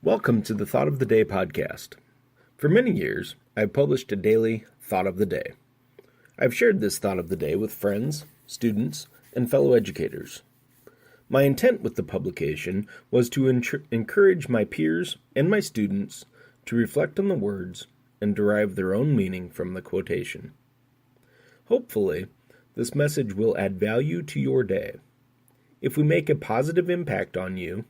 Welcome to the Thought of the Day podcast. For many years, I've published a daily Thought of the Day. I've shared this Thought of the Day with friends, students, and fellow educators. My intent with the publication was to encourage my peers and my students to reflect on the words and derive their own meaning from the quotation. Hopefully, this message will add value to your day. If we make a positive impact on you,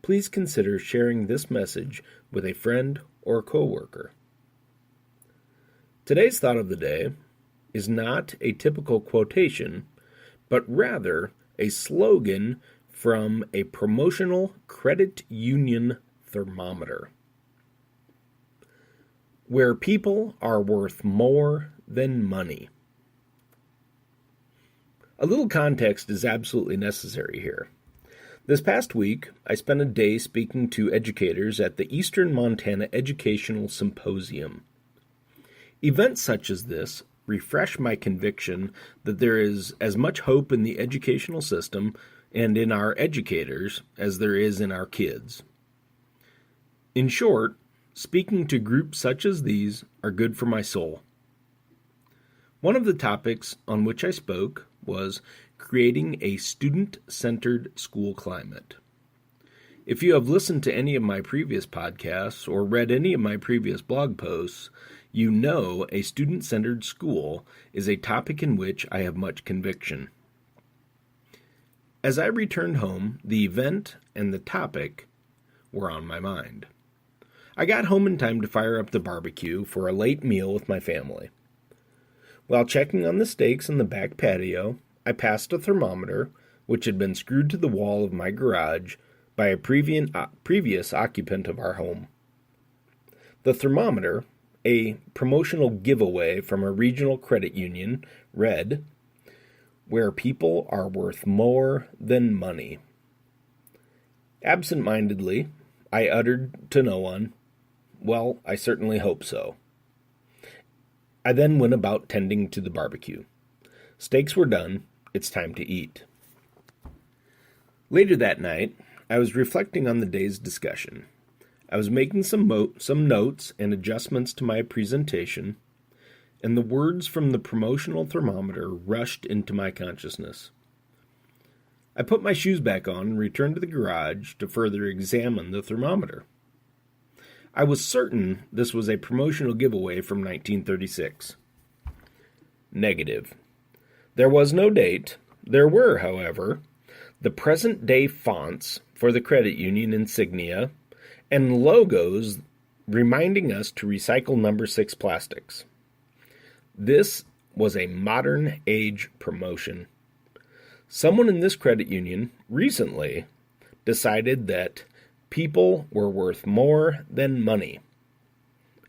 please consider sharing this message with a friend or coworker. Today's Thought of the Day is not a typical quotation, but rather a slogan from a promotional credit union thermometer. Where people are worth more than money. A little context is absolutely necessary here. This past week, I spent a day speaking to educators at the Eastern Montana Educational Symposium. Events such as this refresh my conviction that there is as much hope in the educational system and in our educators as there is in our kids. In short, speaking to groups such as these are good for my soul. One of the topics on which I spoke was creating a student-centered school climate. If you have listened to any of my previous podcasts or read any of my previous blog posts, you know a student-centered school is a topic in which I have much conviction. As I returned home, the event and the topic were on my mind. I got home in time to fire up the barbecue for a late meal with my family. While checking on the steaks in the back patio, I passed a thermometer, which had been screwed to the wall of my garage by a previous occupant of our home. The thermometer, a promotional giveaway from a regional credit union, read, "Where people are worth more than money." Absent-mindedly, I uttered to no one, "Well, I certainly hope so." I then went about tending to the barbecue. Steaks were done. It's time to eat. Later that night, I was reflecting on the day's discussion. I was making some notes and adjustments to my presentation, and the words from the promotional thermometer rushed into my consciousness. I put my shoes back on and returned to the garage to further examine the thermometer. I was certain this was a promotional giveaway from 1936. Negative. There was no date. There were, however, the present-day fonts for the credit union insignia and logos reminding us to recycle number 6 plastics. This was a modern-age promotion. Someone in this credit union recently decided that people were worth more than money.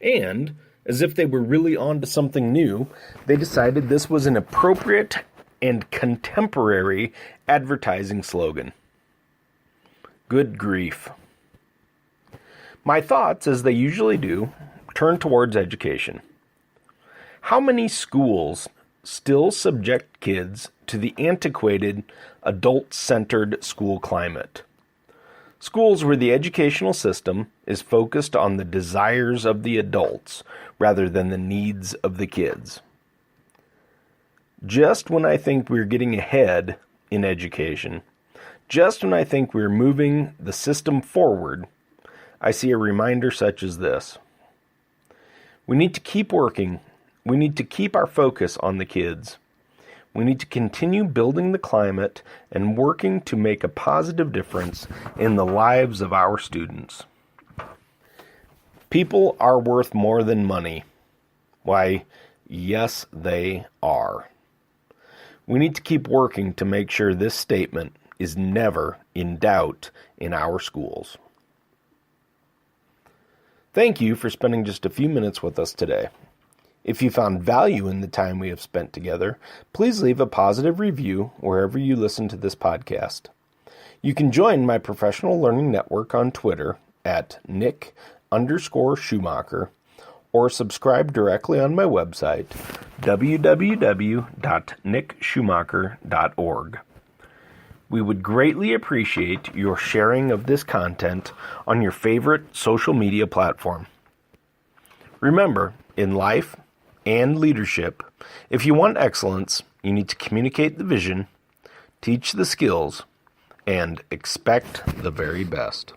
And, as if they were really on to something new, they decided this was an appropriate and contemporary advertising slogan. Good grief. My thoughts, as they usually do, turn towards education. How many schools still subject kids to the antiquated, adult-centered school climate? Schools where the educational system is focused on the desires of the adults rather than the needs of the kids. Just when I think we're getting ahead in education, just when I think we're moving the system forward, I see a reminder such as this. We need to keep working. We need to keep our focus on the kids. We need to continue building the climate and working to make a positive difference in the lives of our students. People are worth more than money. Why, yes, they are. We need to keep working to make sure this statement is never in doubt in our schools. Thank you for spending just a few minutes with us today. If you found value in the time we have spent together, please leave a positive review wherever you listen to this podcast. You can join my professional learning network on Twitter at Nick_Schumacher or subscribe directly on my website, www.nickschumacher.org. We would greatly appreciate your sharing of this content on your favorite social media platform. Remember, in life and leadership, if you want excellence, you need to communicate the vision, teach the skills, and expect the very best.